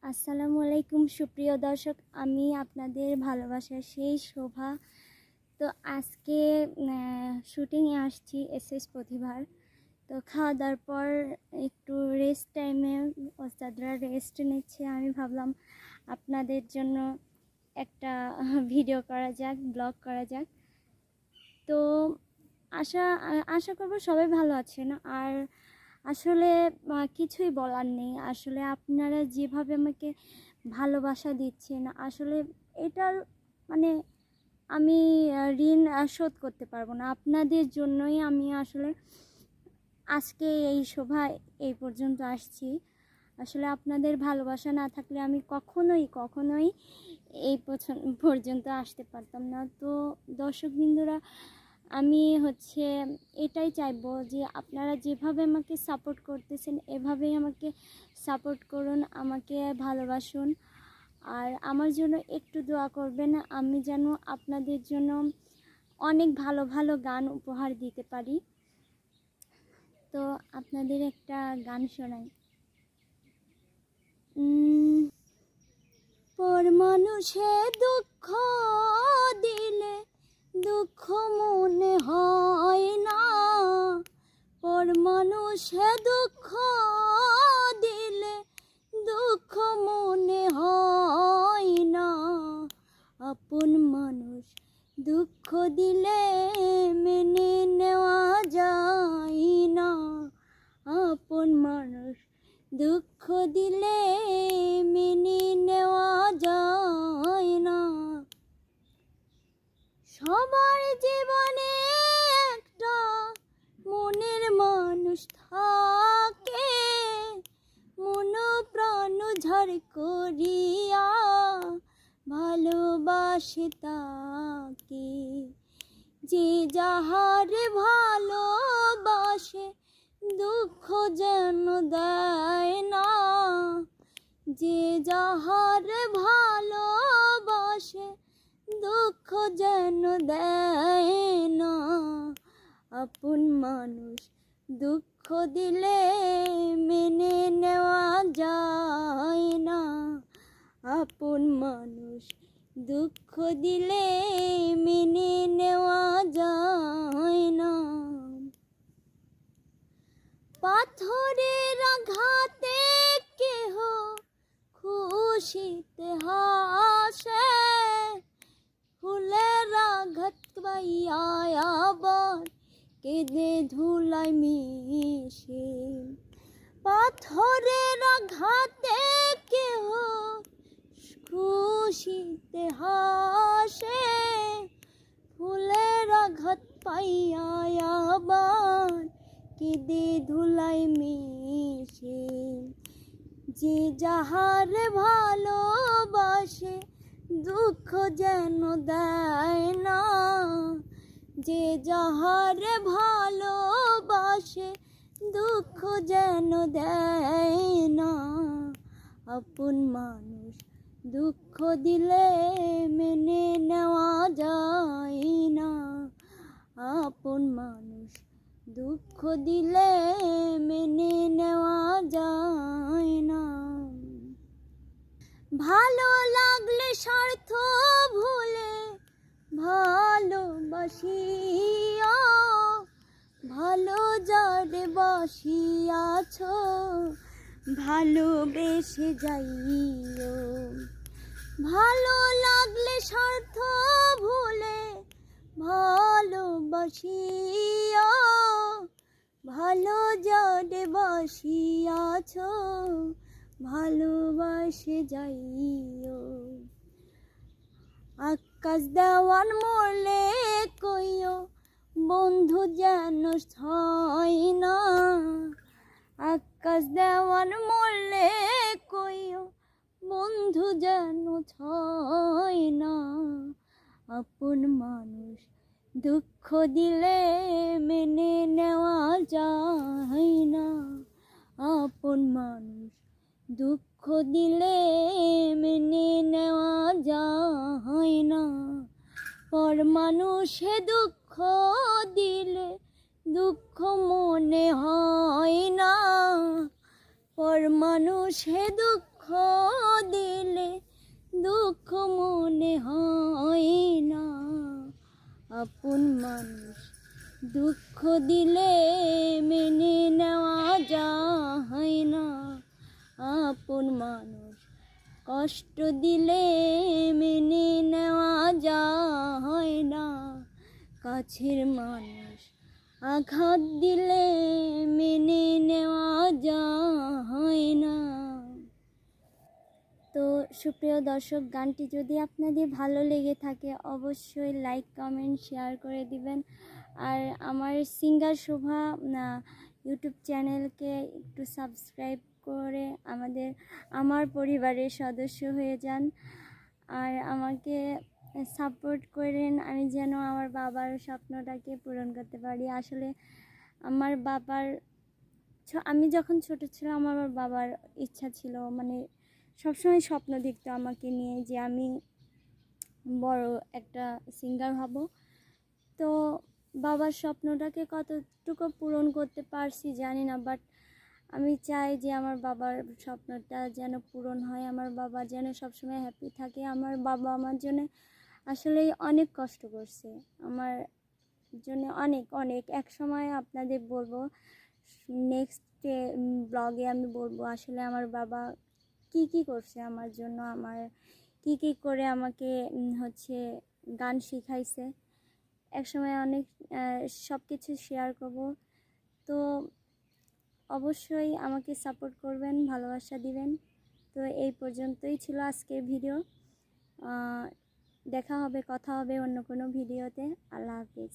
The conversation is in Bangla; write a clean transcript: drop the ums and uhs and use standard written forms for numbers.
আসসালামু আলাইকুম সুপ্রিয় দর্শক, আমি আপনাদের ভালোবাসার সেই শোভা। তো আজকে শুটিংয়ে আসছি এসএস প্রতিভার। তো খাওয়া দাওয়ার পর একটু রেস্ট টাইমে ওস্তাদরা রেস্ট নিচ্ছে। আমি ভাবলাম আপনাদের জন্য একটা ভিডিও করা যাক, ব্লগ করা যাক। তো আশা আশা করব সবাই ভালো আছেন। আর আসলে কিছুই বলার নেই। আসলে আপনারা যেভাবে আমাকে ভালোবাসা দিচ্ছেন, আসলে এটার মানে আমি ঋণ শোধ করতে পারবো না। আপনাদের জন্যই আমি আসলে আজকে এই সভায় এই পর্যন্ত আসছি। আসলে আপনাদের ভালোবাসা না থাকলে আমি কখনোই এই পর্যন্ত আসতে পারতাম না। তো দর্শকবৃন্দরা, আমি এটাই চাইবো যে আপনারা যেভাবে আমাকে সাপোর্ট করতেছেন এভাবেই আমাকে সাপোর্ট করুন, আমাকে ভালোবাসুন। আর আমার জন্য একটু দোয়া করবেন, আমি যেন আপনাদের জন্য অনেক ভালো ভালো গান উপহার দিতে পারি। তো আপনাদের একটা গান শোনাই। পর মানুষে দুঃখ দিলে দুঃখ মনে হয় না, পর মানুষে দুঃখ দিলে দুঃখ মনে হয় না, আপন মানুষ দুঃখ দিলে মেনে নেওয়া যায় না, আপন মানুষ দুঃখ দিলে মেনে নেওয়া যায় না। সবার জীবনে একটা মনের মানুষ থাকে, মন প্রাণ ঝড় করিয়া ভালোবাসে তাকে, যে যাহার ভালোবাসে দুঃখ যেন দেয় না, যে যাহার ভালোবাসে দুঃখ যেন দেয় না, আপন মানুষ দুঃখ দিলে মেনে নেওয়া যায় না, আপন মানুষ দুঃখ দিলে মেনে নেওয়া যায় না। পাথরের আঘাতে কেহ খুশিতে হাসে, ফুলের আঘাত পাইয়া আবার কেঁদে ধুলায় মিশে, পাথরের আঘাতে কেহ খুশিতে হাসে, ফুলের আঘাত পাইয়া আবার কেঁদে ধুলায় মিশে, যে যাহার ভালোবাসে দুঃখ যেন দেয় না, যে যাহার ভালোবাসে দুঃখ যেন দেয় না, আপন মানুষ দুঃখ দিলে মেনে নেওয়া যায় না, আপন মানুষ দুঃখ দিলে মেনে নেওয়া যায় না। ভালো লাগলে স্বার্থ ভুলে ভালোবাসিয়া, ভালো যারে বাসিয়াছ ভালোবেসে যাইও, ভালো লাগলে স্বার্থ ভুলে ভালোবাসিয়া, ভালো যারে বাসিয়াছ ভালোবাসে যাইও। আকাশ দেওয়ান মরলে কইও বন্ধু যেন হয় না, আকাশ দেওয়ান মরলে কইও বন্ধু যেন হয় না, আপন মানুষ দুঃখ দিলে মেনে নেওয়া যায় না, আপন মানুষ দুঃখ দিলে মেনে নেওয়া যায় না, পর মানুষে দুঃখ দিলে দুঃখ মনে হয় না, পর মানুষে দুঃখ দিলে দুঃখ মনে হয় না, আপন মানুষ দুঃখ দিলে মেনে নেওয়া যায় না, আপন মানুষ কষ্ট দিলে মেনে নেওয়া যায় না, কাছের মানুষ আঘাত দিলে মেনে নেওয়া যায় না। তো সুপ্রিয় দর্শক, গানটি যদি আপনাদের ভালো লেগে থাকে অবশ্যই লাইক কমেন্ট শেয়ার করে দিবেন। আর আমার সিঙ্গার শোভা ইউটিউব চ্যানেলকে একটু সাবস্ক্রাইব করে আমার পরিবারের সদস্য হয়ে যান। আর আমাকে সাপোর্ট করেন, আমি যেন আমার বাবার স্বপ্নটাকে পূরণ করতে পারি। আসলে আমার বাবার আমি যখন ছোট ছিলাম আমার বাবার ইচ্ছা ছিল, মানে সবসময় স্বপ্ন দেখতো আমাকে নিয়ে যে আমি বড় একটা সিঙ্গার হব। তো বাবার স্বপ্নটাকে কতটুকু পূরণ করতে পারছি জানি না, বাট আমি চাই যে আমার বাবার স্বপ্নটা যেন পূরণ হয়, আমার বাবা যেন সবসময় হ্যাপি থাকে। আমার বাবা আমার জন্য আসলেই অনেক কষ্ট করছে, আমার জন্য অনেক অনেক। এক সময় আপনাদের বলবো, নেক্সট ব্লগে আমি বলবো আসলে আমার বাবা কি কি করছে আমার জন্য, আমার কি কি করে আমাকে গান শিখাইছে। একসময় অনেক সব কিছু শেয়ার করব। তো অবশ্যই আমাকে সাপোর্ট করবেন, ভালোবাসা দিবেন। তো এই পর্যন্তই ছিল আজকের ভিডিও। দেখা হবে, কথা হবে অন্য কোনো ভিডিওতে। আল্লাহ হাফিজ।